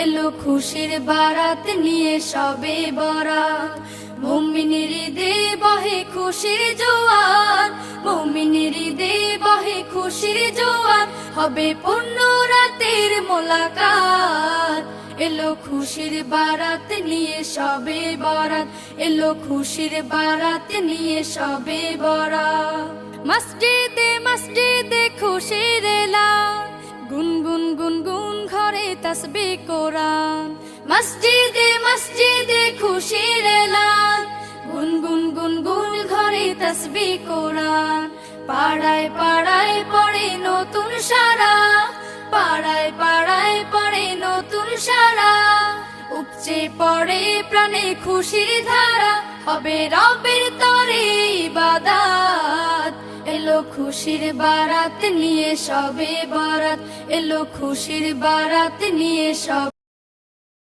এলো খুশির বারাত নিয়ে সবে বরাত। মুমিনের ঈদে বহে খুশির জোয়ার, মুমিনের ঈদে বহে খুশির জোয়ার, হবে পূর্ণ রাতের মোলাকাত। এলো খুশির বারাত নিয়ে সবে বরাত, এলো খুশির বারাত নিয়ে সবে বরাত। মসজিদে মসজিদে খুশির এলান, গুনগুন গুনগুন ঘরে তাসবিহ কোরআন। মসজিদে মসজিদে খুশির এলান, গুনগুন গুনগুন ঘরে তাসবিহ কোরআন। পাড়ায় পাড়ায় পড়ে নতুন সারা, পাড়ায় পাড়ায় পড়ে নতুন সারা। উপচে পড়ে প্রাণে খুশির ধারা, হবে রবের তরে ইবাদত। এলো খুশির বারাত নিয়ে সবে বরাত, এলো খুশির বারাত নিয়ে সবে